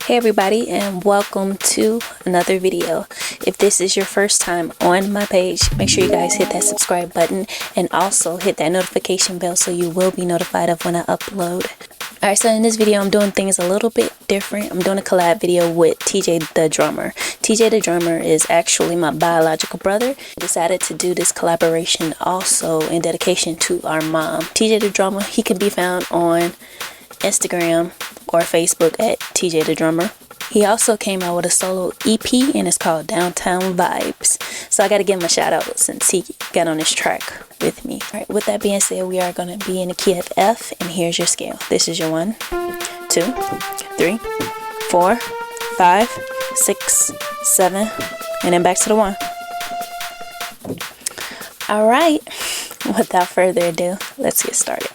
Hey everybody, and welcome to another video. If this is your first time on my page, make sure you guys hit that subscribe button and also hit that notification bell so you will be notified of when I upload. Alright, so in this video I'm doing things a little bit different. I'm doing a collab video with Tj da Drumma. Tj da Drumma is actually my biological brother. I decided to do this collaboration also in dedication to our mom. Tj da Drumma, he can be found on Instagram or Facebook at Tj da Drumma. He also came out with a solo EP and it's called Downtown Vibes. So I got to give him a shout out since he got on this track with me. Alright, with that being said, we are going to be in the key of F, and here's your scale. This is your 1, 2, 3, 4, 5, 6, 7, and then back to the 1. Alright, without further ado, let's get started.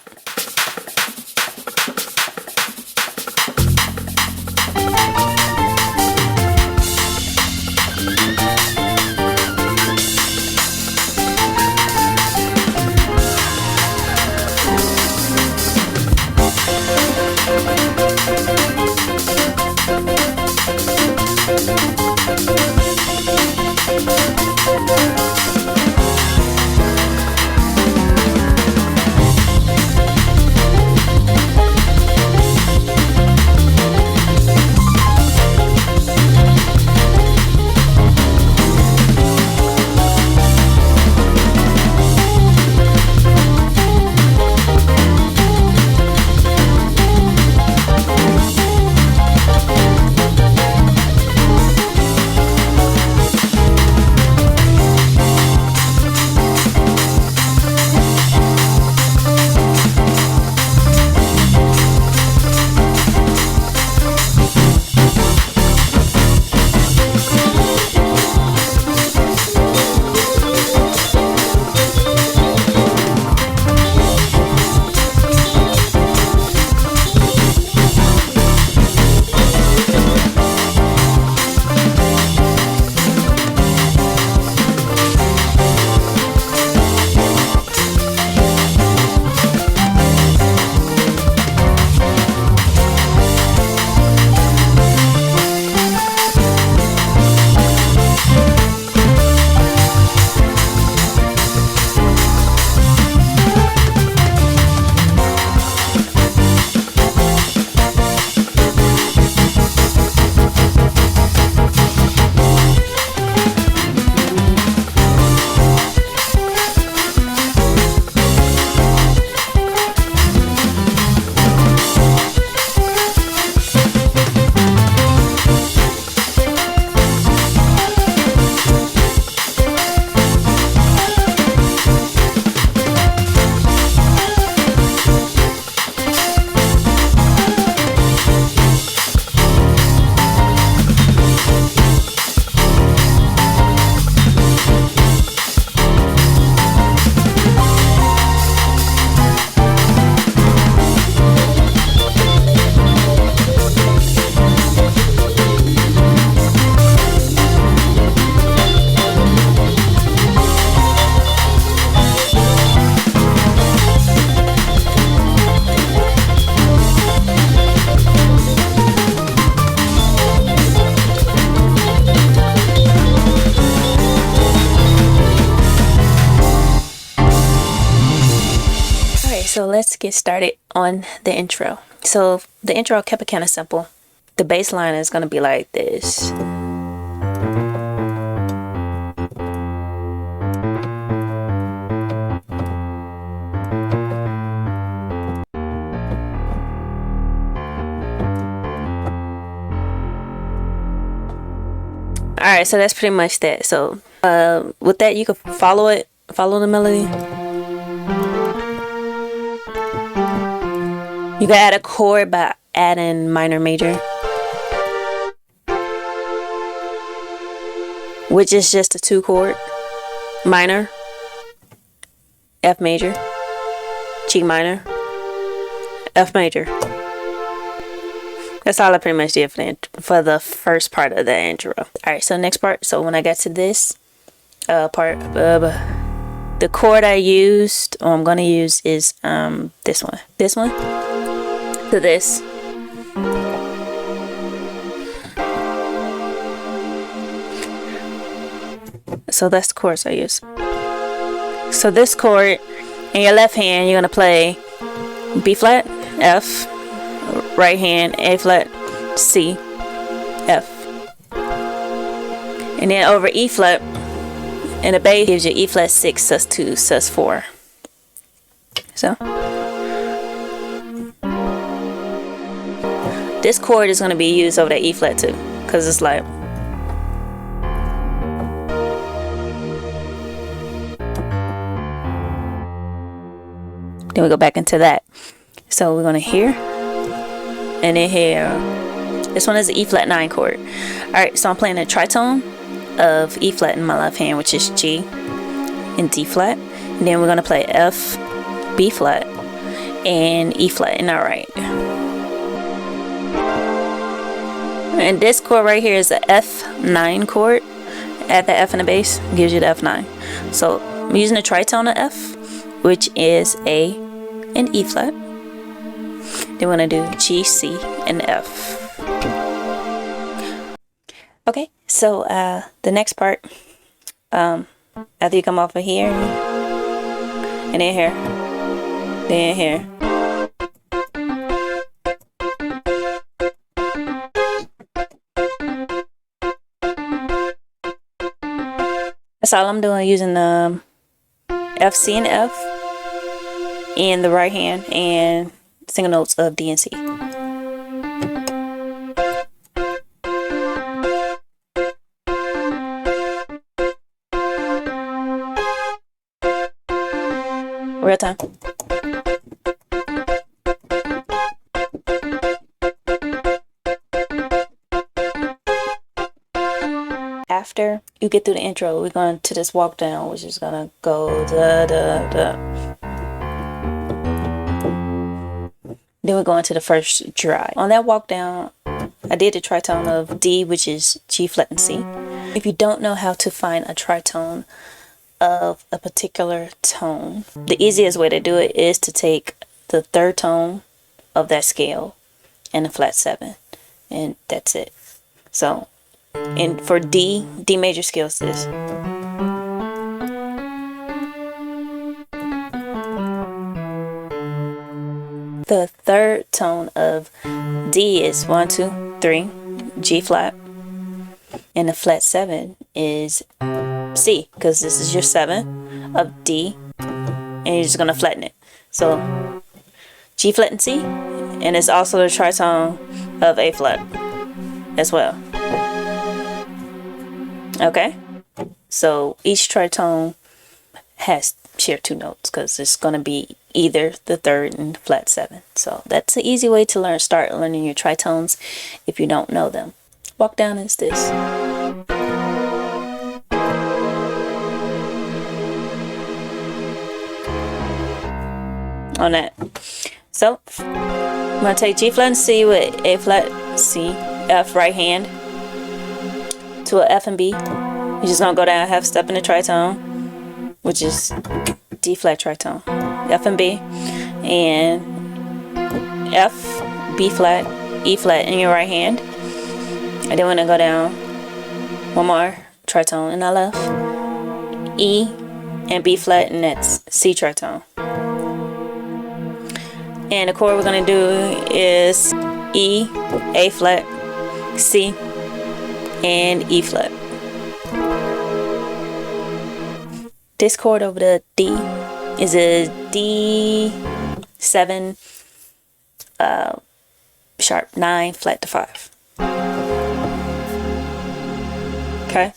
So let's get started on the intro. So the intro I kept it kind of simple. The bass line is going to be like this. Alright, so that's pretty much that. So with that, you can follow the melody. You can add a chord by adding minor major, which is just a 2 chord, minor, F major, G minor, F major. That's all I pretty much did for the first part of the intro. Alright, so next part. So when I got to this part, the chord I used, or I'm going to use, is this one. To this. So that's the chords I use. So this chord in your left hand, you're gonna play B flat, F, right hand, A flat, C, F. And then over E flat, and the bass gives you E flat 6, sus2, sus4. So this chord is going to be used over that E flat too, because it's like then we go back into that. So we're going to hear and then hear. This one is an E flat 9 chord. Alright, so I'm playing a tritone of E flat in my left hand, which is G and D flat. And then we're going to play F, B flat, and E flat in our right. And this chord right here is the F9 chord. Add the F in the bass, gives you the F9. So I'm using a tritone of F, which is A and E flat. Then we're going to do G, C, and F. Okay, so the next part, after you come off of here, and then here, then here. That's all I'm doing, using the F, C, and F in the right hand and single notes of D and C. Real time. After you get through the intro, we're going to this walk down, which is gonna go da da da. Then we're going to the first dry. On that walk down, I did the tritone of D, which is G flat and C. If you don't know how to find a tritone of a particular tone, the easiest way to do it is to take the third tone of that scale and a flat 7, and that's it. So, and for D major scale is this. The third tone of D is 1, 2, 3, G flat, and the flat 7 is C, because this is your 7 of D, and you're just gonna flatten it. So G flat and C, and it's also the tritone of A flat as well. Okay, so each tritone has share 2 notes, because it's gonna be either the third and flat 7. So that's an easy way to start learning your tritones if you don't know them. Walk down is this. On that. So I'm going to take G flat and C with A flat, C, F right hand to a F and B. You're just going to go down half step in the tritone, which is D flat tritone, F and B, and F, B flat, E flat in your right hand. And then we're going to go down one more tritone in our left, E and B flat, and that's C tritone. And the chord we're going to do is E, A flat, C, and E flat. This chord over the D is a D7 sharp 9 flat to 5. Okay.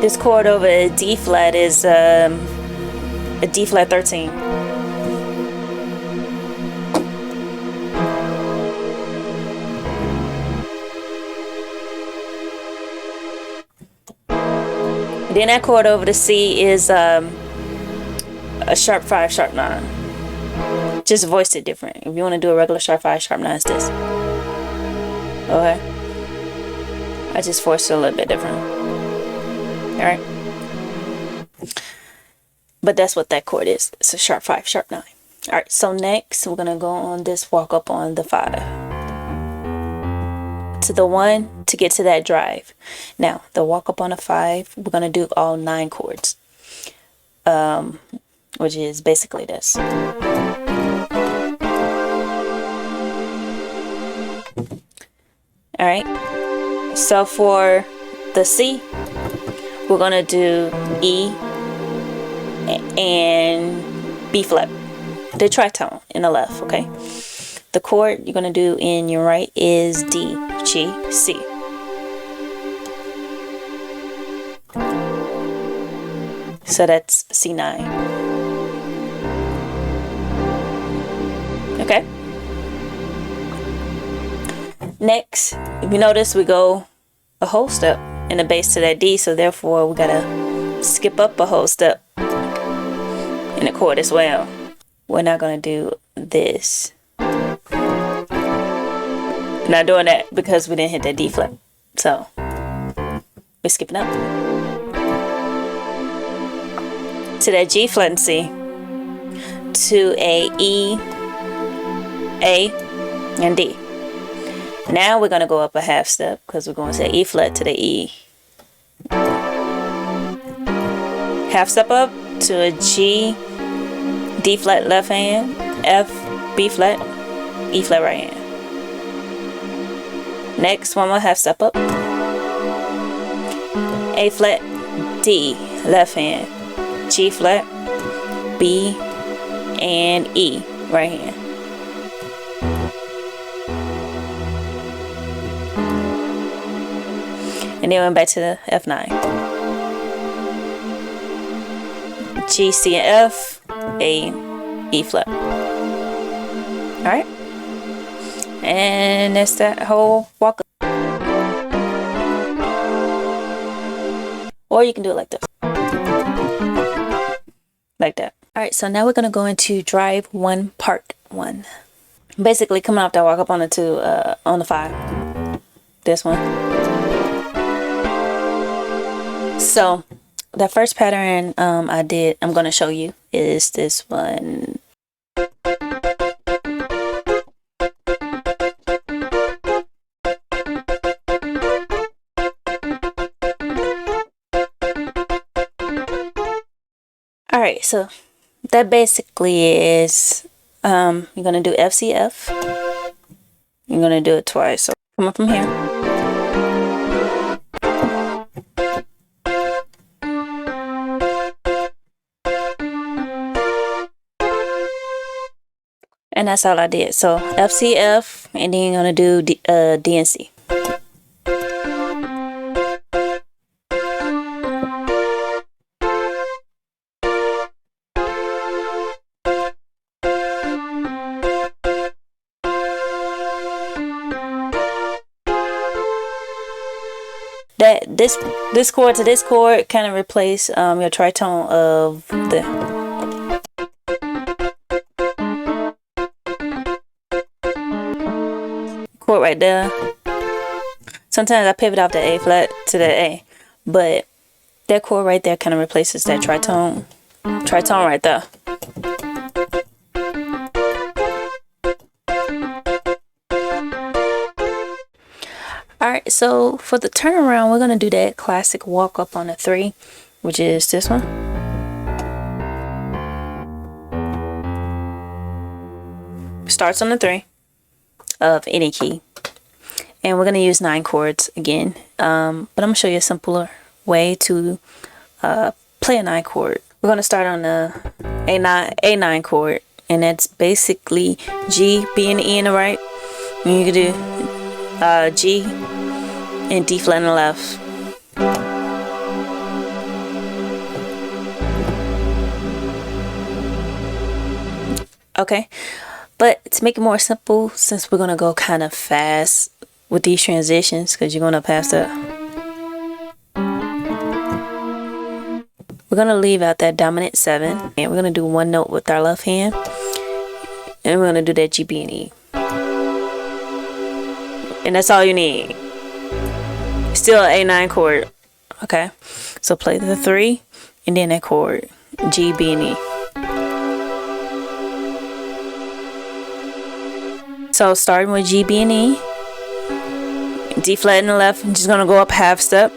This chord over a D flat is a D flat 13. Then that chord over the C is a sharp 5, sharp 9. Just voice it different. If you want to do a regular sharp 5, sharp 9, it's this. Okay. I just voiced it a little bit different. Alright. But that's what that chord is. It's a sharp 5, sharp 9. Alright, so next we're going to go on this walk up on the 5. To the 1, to get to that drive. Now, the walk up on a 5, we're going to do all 9 chords, which is basically this. All right. So for the C, we're going to do E and B flat, the tritone in the left, okay? The chord you're going to do in your right is D, G, C. So that's C9. Okay? Next, if you notice, we go a whole step in the bass to that D, so therefore we gotta skip up a whole step in the chord as well. We're not gonna do this. Not doing that because we didn't hit that D flat. So we're skipping up to that G flat and C, to a E, A, and D. Now we're going to go up a half step because we're going to say E flat to the E. Half step up to a G, D flat left hand, F, B flat, E flat right hand. Next, one more half step up. A flat, D left hand, G flat, B, and E right hand. And then went back to the F9. G, C, and F, A, E flat. Alright? And that's that whole walk up. Or you can do it like this. Like that. Alright, so now we're going to go into drive 1, part 1. Basically coming off that walk up on the 2, on the 5. This one. So that first pattern I'm going to show you is this one. Alright, so that basically is you're going to do F, C, F. You're going to do it twice. So come up from here. And that's all I did. So F, C, F, and then you're going to do D and C. That this chord to this chord kind of replace your tritone of the chord right there. Sometimes I pivot off the A flat to the A, but that chord right there kind of replaces that tritone right there. Alright, so for the turnaround, we're going to do that classic walk up on a 3, which is this one. Starts on the 3 of any key. And we're going to use 9 chords again. But I'm going to show you a simpler way to play a 9 chord. We're going to start on the A9 chord. And that's basically G, B, and E in the right. And you can do G and D flat on the left. Okay, but to make it more simple, since we're gonna go kind of fast with these transitions, because you're gonna pass that, we're gonna leave out that dominant 7, and we're gonna do one note with our left hand, and we're gonna do that G, B, and E. And that's all you need. Still an A9 chord. Okay. So play the 3 and then that chord. G, B, and E. So starting with G, B, and E. D flat in the left. I'm just gonna go up half step.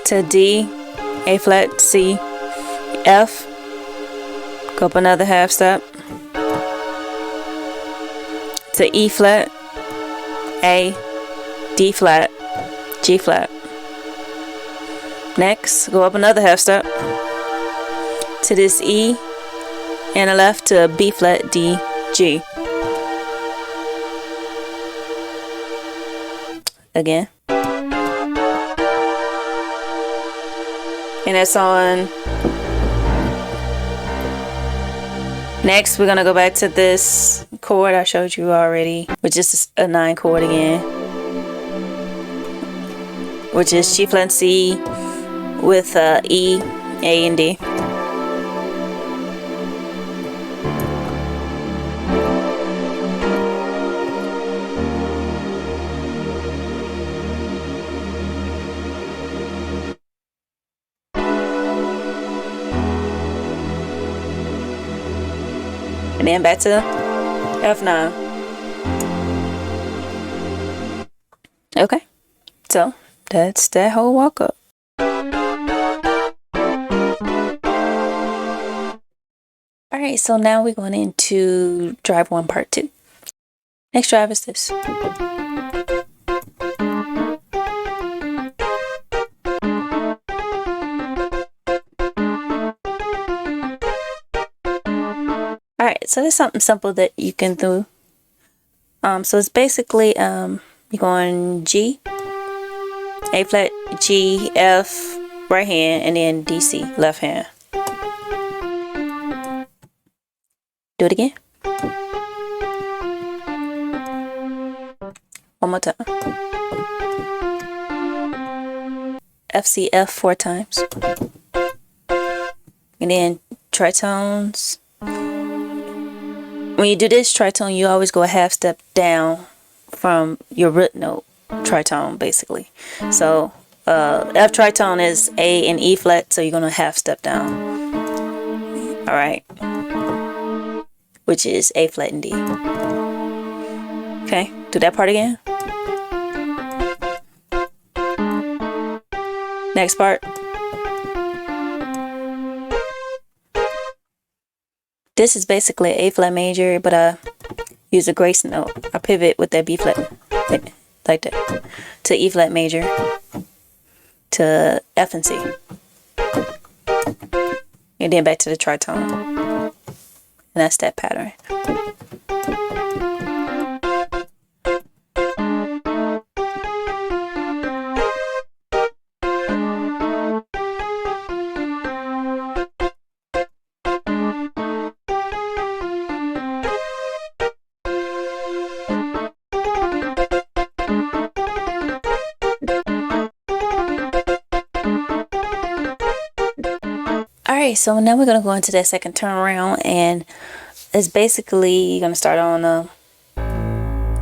To D, A flat, C, F. Go up another half step. To E flat, A, D flat, G flat. Next, go up another half step to this E and the left to B flat, D, G. Again. And that's on. Next, we're gonna go back to this chord I showed you already, which is a 9 chord again, which is G flat C with E, A, and D. And then back to F9. Okay, so that's that whole walk up. Alright, so now we're going into drive 1 part 2. Next drive is this. Alright, so there's something simple that you can do. So it's basically you're going G, A flat, G, F, right hand, and then D, C, left hand. Do it again. One more time. F, C, F 4 times. And then tritones. When you do this tritone, you always go a half step down from your root note tritone, basically. So F tritone is A and E flat, so you're going to half step down. Alright. Which is A flat and D. Okay, do that part again. Next part. This is basically A flat major, but I use a grace note. I pivot with that B flat, like that, to E flat major, to F and C, and then back to the tritone. And that's that pattern. Alright, so now we're going to go into that second turnaround, and it's basically you're going to start on a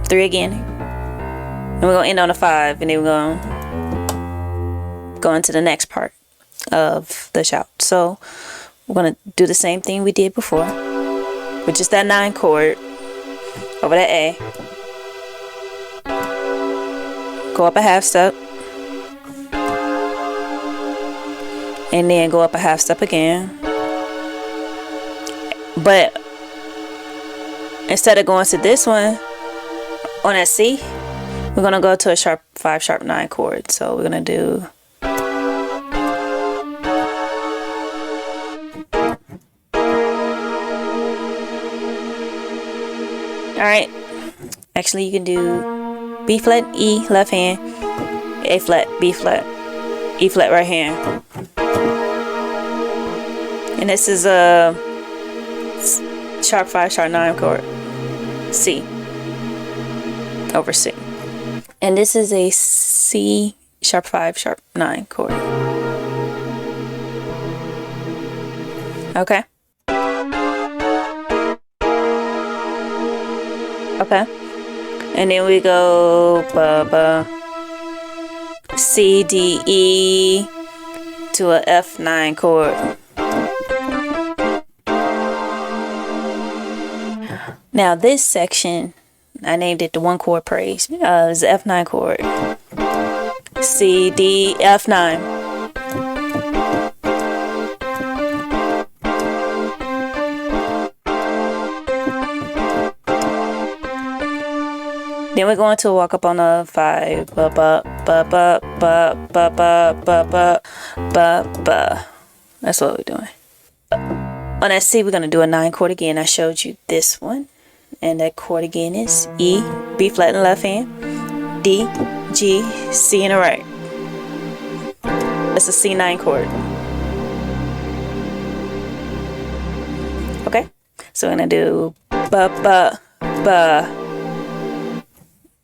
3 again, and we're going to end on a 5, and then we're going to go into the next part of the shout. So we're going to do the same thing we did before with just that 9 chord over that A. Go up a half step. And then go up a half step again. But instead of going to this one on that C, we're going to go to a sharp 5, sharp 9 chord. So we're going to do alright. Actually, you can do B flat, E, left hand, A flat, B flat, E flat, right hand. And this is a sharp 5, sharp 9 chord. C over C. And this is a C sharp 5, sharp 9 chord. Okay. Okay. And then we go C, D, E to a F9 chord. Now this section, I named it the one chord praise. It's the F9 chord. C, D, F9. Then we're going to walk up on a 5. Ba ba ba ba ba ba ba ba ba ba ba. That's what we're doing. On that C, we're going to do a 9 chord again. I showed you this one. And that chord again is E, B flat in the left hand, D, G, C in the right. That's a C9 chord. Okay? So we're going to do ba ba ba.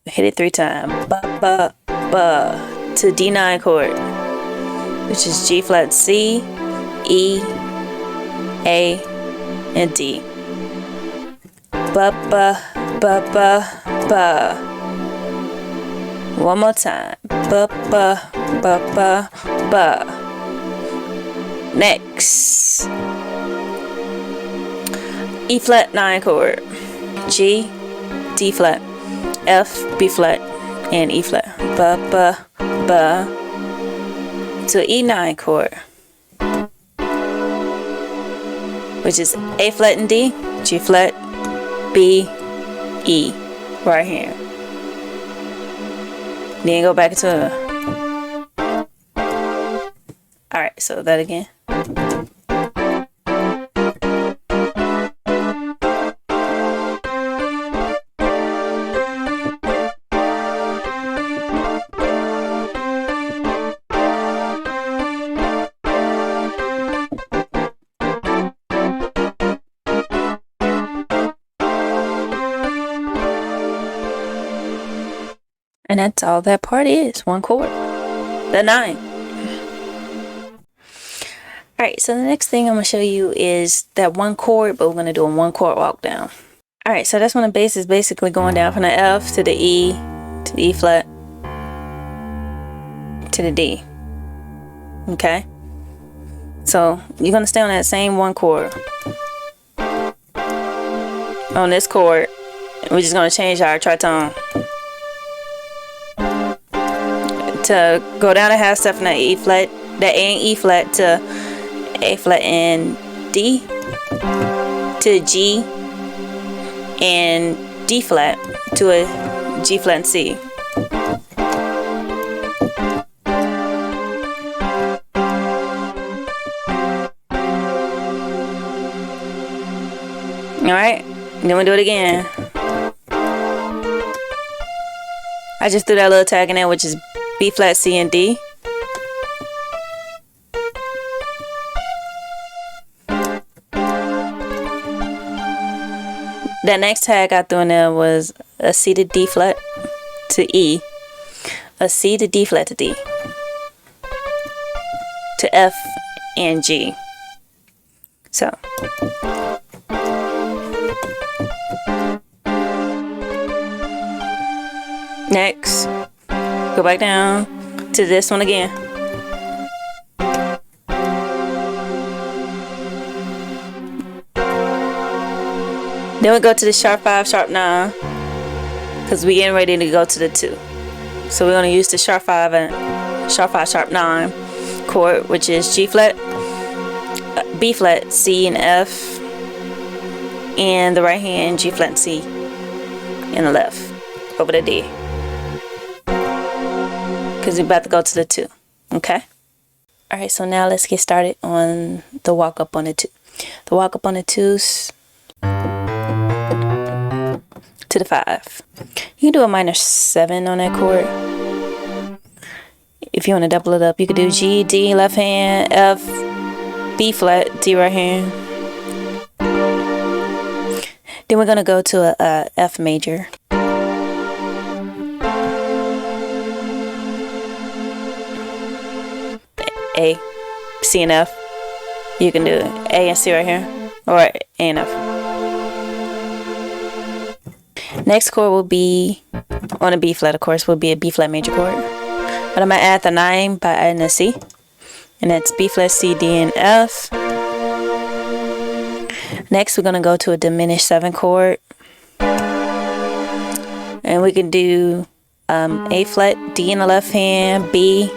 Hit it 3 times. Ba ba ba to D9 chord, which is G flat C, E, A, and D. Ba ba ba ba ba. One more time. Ba ba ba ba ba. Next, E flat 9 chord, G, D flat, F, B flat, and E flat. Ba ba ba to E9 chord, which is A flat and D, G flat, B, E, right here. Then go back to it. Alright, so that again. And that's all that part is, one chord, the 9. Alright, so the next thing I'm going to show you is that one chord, but we're going to do a 1 chord walk down. Alright, so that's when the bass is basically going down from the F to the E, to the E flat, to the D. Okay? So you're going to stay on that same 1 chord. On this chord, we're just going to change our tritone to go down a half step from that E flat, that A and E flat, to A flat and D, to G and D flat, to a G flat and C. Alright, then we do it again. I just threw that little tag in there, which is B flat, C, and D. That next tag I threw in there was a C to D flat to E, a C to D flat to D, to F and G. So. Next, go back down to this one again. Then we go to the sharp 5, sharp 9, because we're getting ready to go to the 2. So we're going to use the sharp 5 and sharp 5, sharp 9 chord, which is G flat, B flat, C, and F, and the right hand G flat and C, and the left over the D. Because we're about to go to the 2. Okay? Alright, so now let's get started on the walk up on the 2. The walk up on the 2s to the 5. You can do a minor 7 on that chord. If you want to double it up, you could do G, D, left hand, F, B flat, D, right hand. Then we're going to go to a F major. A, C, and F. You can do A and C right here, or A and F. Next chord will be on a B flat, of course, will be a B flat major chord. But I'm going to add the 9 by adding a C. And that's B flat, C, D, and F. Next, we're going to go to a diminished 7 chord. And we can do A flat, D in the left hand, B,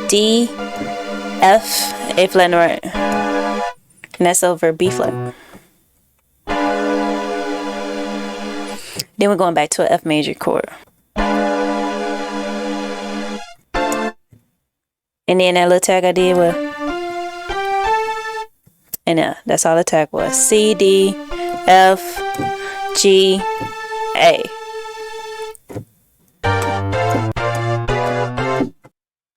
D, F, A flat in the right. And that's over B flat. Then we're going back to an F major chord. And then that little tag I did was, and that's all the tag was. C, D, F, G, A.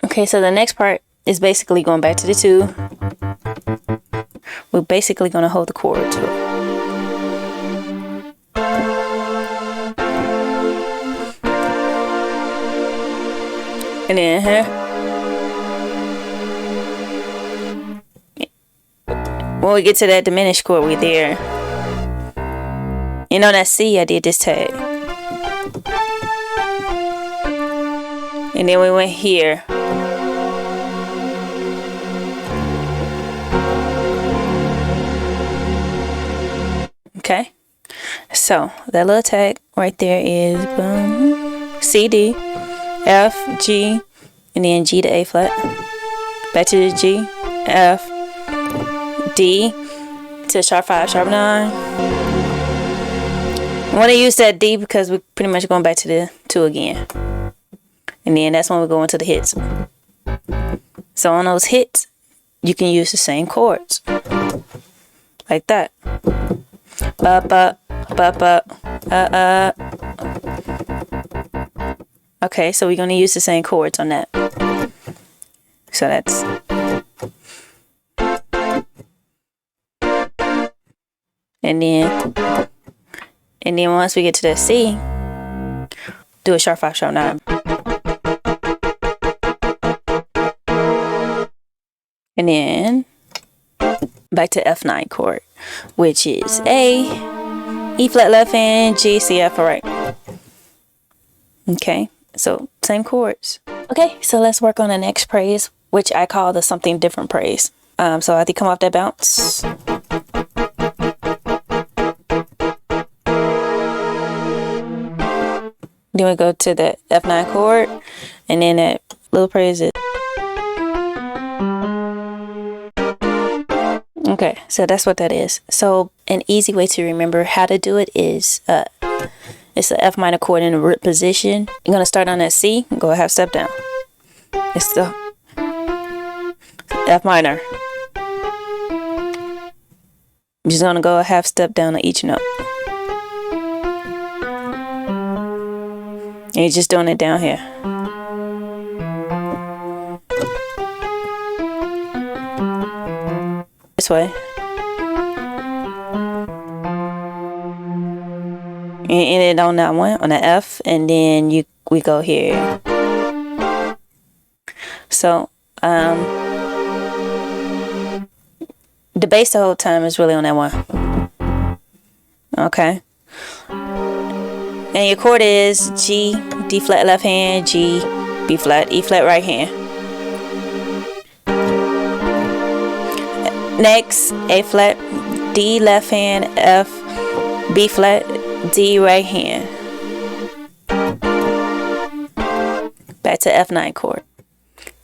Okay, so the next part is basically going back to the 2. We're basically going to hold the chord to it. And then here, when we get to that diminished chord, we're there. You know that C, I did this tag. And then we went here. Okay. So that little tag right there is boom, C, D, F, G, and then G to A flat. Back to the G, F, D to sharp 5, sharp 9. I want to use that D because we're pretty much going back to the 2 again. And then that's when we go into the hits. So on those hits, you can use the same chords. Like that. Up, up, up, up, Okay, so we're going to use the same chords on that. So that's... And then once we get to the C, do a sharp 5, sharp 9. And then back to F9 chord, which is A, E flat left hand, G, C, F right. Okay, so same chords. Okay, so let's work on the next praise, which I call the something different praise. So I have to come off that bounce. Then we go to the F9 chord, and then that little praise is. Okay, so that's what that is. So an easy way to remember how to do it is it's the F minor chord in the root position. You're gonna start on that C and go a half step down. It's the F minor. You're just gonna go a half step down on each note. And you're just doing it down here. This way. And end it on that one, on the F, and then we go here. So the bass the whole time is really on that one. Okay. And your chord is G, D flat left hand, G, B flat, E flat right hand. Next, A flat, D left hand, F, B flat, D right hand. Back to F9 chord.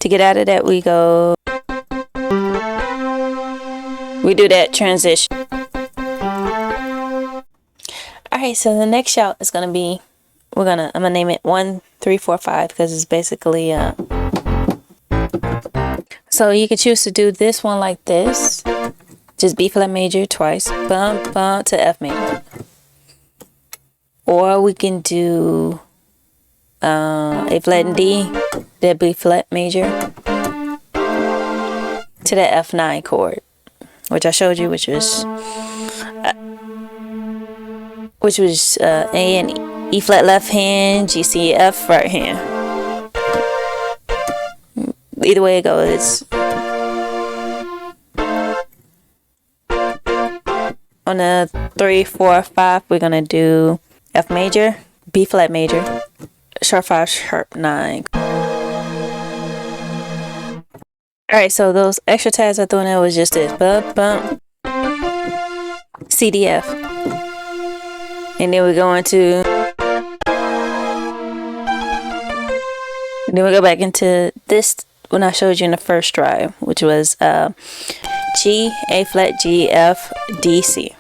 To get out of that, we do that transition. Alright, so the next shout is gonna be, I'm gonna name it 1, 3, 4, 5 because it's basically so you can choose to do this one like this, just B flat major twice, bump bump to F major, or we can do A flat and D, that B flat major to the F9 chord, which I showed you, which was A and E flat left hand, G, C, F right hand. Either way it goes, it's on the 3, 4, 5. We're gonna do F major, B flat major, sharp 5, sharp 9. All right, so those extra tags I threw in there was just this bump bump, C, D, F. And then we go into And then we go back into this when I showed you in the first try, which was G, A flat, G, F, D, C.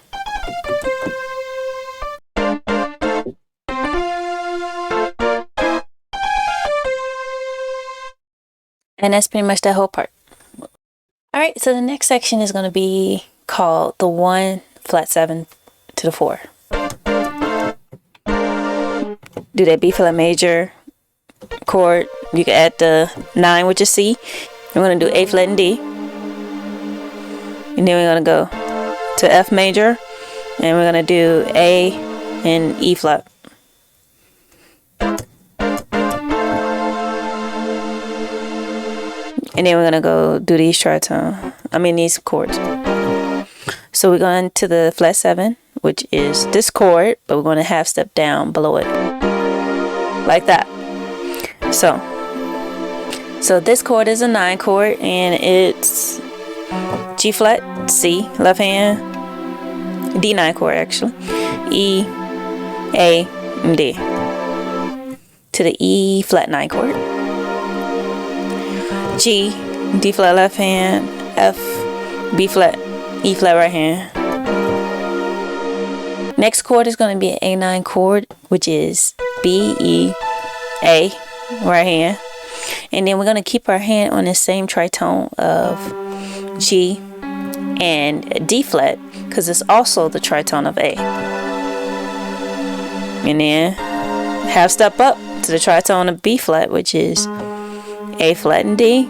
And that's pretty much that whole part. Alright, so the next section is going to be called the 1 flat 7 to the 4. Do that B flat major chord. You can add the 9, which is C. We're going to do A flat and D. And then we're going to go to F major. And we're going to do A and E flat. And then we're gonna go do these these chords. So we're going to the flat 7, which is this chord, but we're going to half step down below it, like that. So this chord is a 9 chord, and it's G flat, C, left hand, D9 chord actually, E, A, and D, to the E flat 9 chord. G, D flat left hand, F, B flat, E flat right hand. Next chord is going to be an A9 chord, which is B, E, A, right hand. And then we're going to keep our hand on the same tritone of G and D flat, because it's also the tritone of A. And then half step up to the tritone of B flat, which is A flat and D,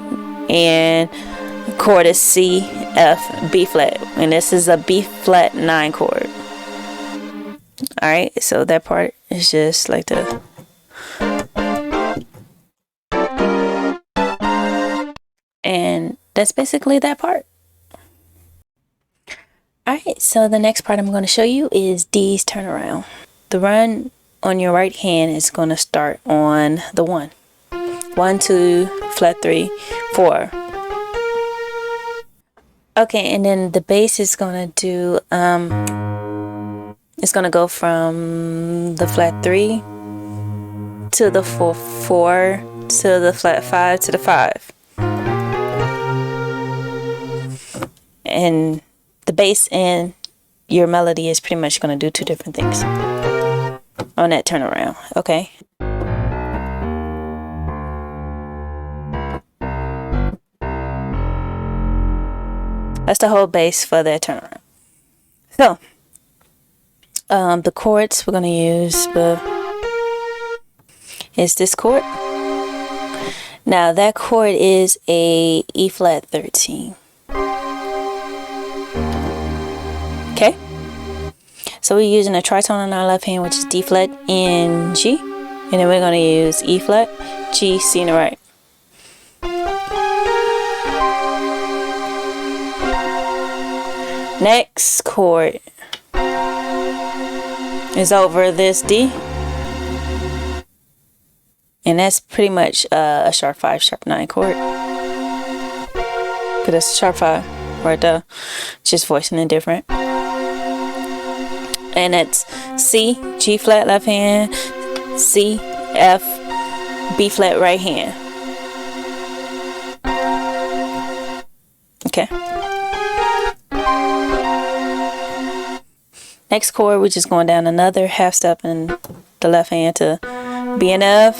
and chord is C, F, B flat, and this is a B flat 9 chord. Alright, so that part is just like the and that's basically that part. Alright, so the next part I'm going to show you is D's turnaround. The run on your right hand is going to start on the 1. 1, 2, flat 3, 4. Okay, and then the bass is gonna do it's gonna go from the flat 3 to the 4, 4 to the flat 5 to the 5. And the bass and your melody is pretty much gonna do 2 different things on that turnaround, okay? That's the whole bass for that turnaround. So, the chords we're going to use is this chord. Now, that chord is a E flat 13. Okay? So, we're using a tritone on our left hand, which is D flat and G. And then we're going to use E flat, G, C on the right. Next chord is over this D, and that's pretty much a sharp 5, sharp 9 chord. But that's a sharp 5 right there, just voicing it different. And that's C, G flat left hand, C, F, B flat right hand. Okay. Next chord, we're just going down another half step in the left hand to B and F.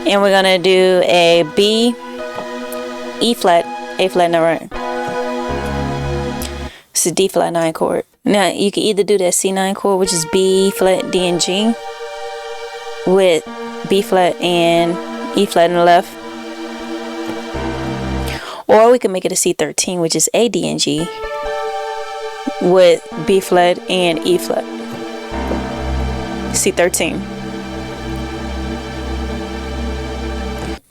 And we're going to do a B, E flat, A flat in the right. It's a D flat 9 chord. Now, you can either do that C9 chord, which is B flat, D, and G, with B flat and E flat in the left. Or we can make it a C13, which is A, D, and G, with B flat and E flat. C13.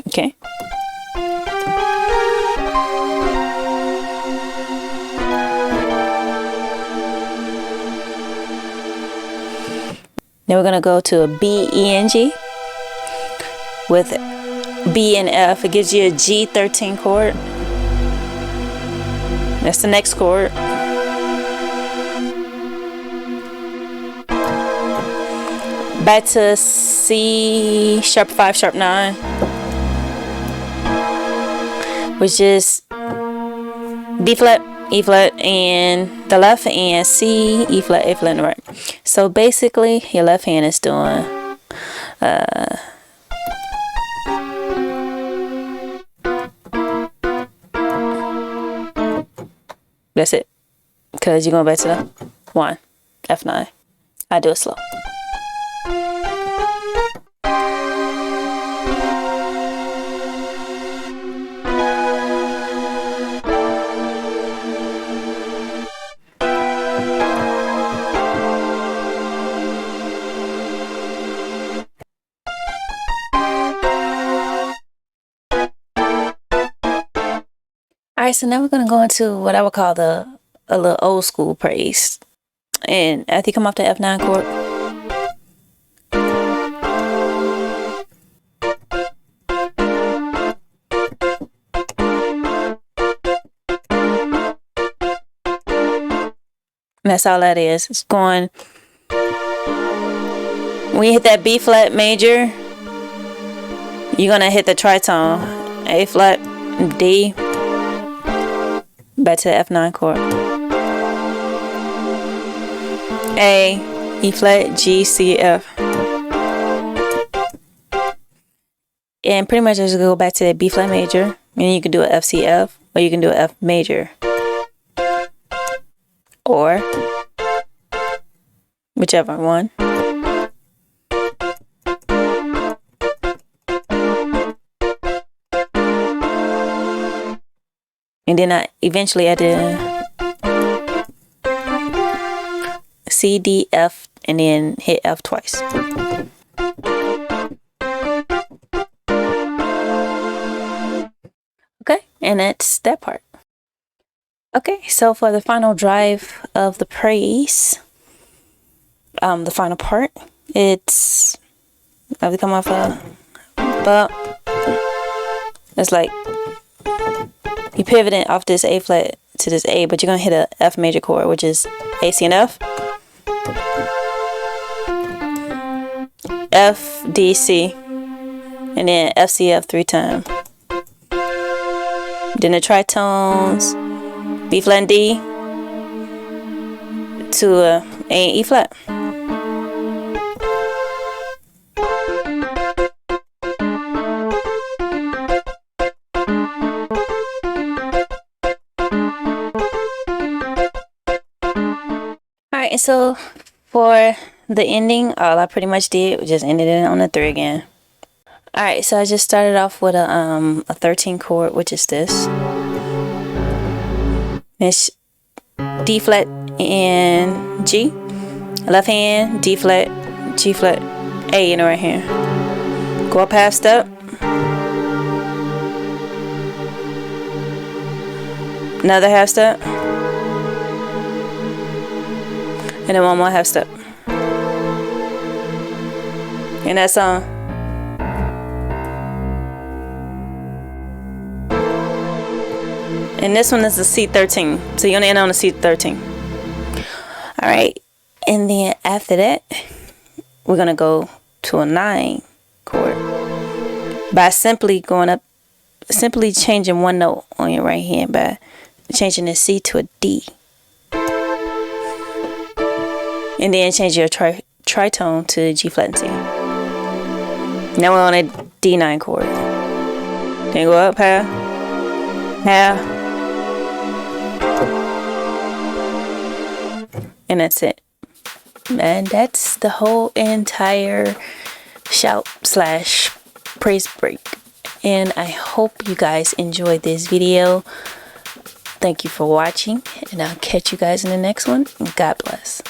Okay. Then we're going to go to a B, E, and G with B and F. It gives you a G13 chord. That's the next chord. back to C sharp 5 sharp 9, which is B flat, E flat in the left, and C, E flat, A flat in the right. So basically your left hand is doing that's it, because you're going back to the 1, F9. I do it slow. Alright, so now we're going to go into what I would call a little old school praise. And after you come off the F9 chord, and that's all that is. It's going, when you hit that B flat major, you're going to hit the tritone, A flat, D, back to the F9 chord, A, E flat, G, C, F. And pretty much just go back to that B flat major, and you can do an F, C, F, or you can do an F major, or whichever one. And then I eventually added C, D, F, and then hit F twice. Okay, and that's that part. Okay, so for the final drive of the praise, the final part, it's, I have to come off a bump. It's like you pivoting off this A flat to this A, but you're gonna hit a F major chord, which is A, C, and F. F, D, C, and then F, C, F 3 times. Then the tritones, B flat and D to A and E flat. Alright, and so for the ending, all I pretty much did was just ended it on the 3 again. Alright, so I just started off with a 13 chord, which is this. It's D flat and G. Left hand, D flat, G flat, A in the right hand. Go up half step. Another half step. And then one more half step. And that's on. And this one is a C13. So you're gonna end on a C13. Alright. And then after that, we're gonna go to a 9 chord. By simply going up, simply changing one note on your right hand by changing the C to a D. And then change your tritone to G flat and C. Now we're on a D9 chord. Then go up half, half, and that's it. And that's the whole entire shout / praise break. And I hope you guys enjoyed this video. Thank you for watching, and I'll catch you guys in the next one. God bless.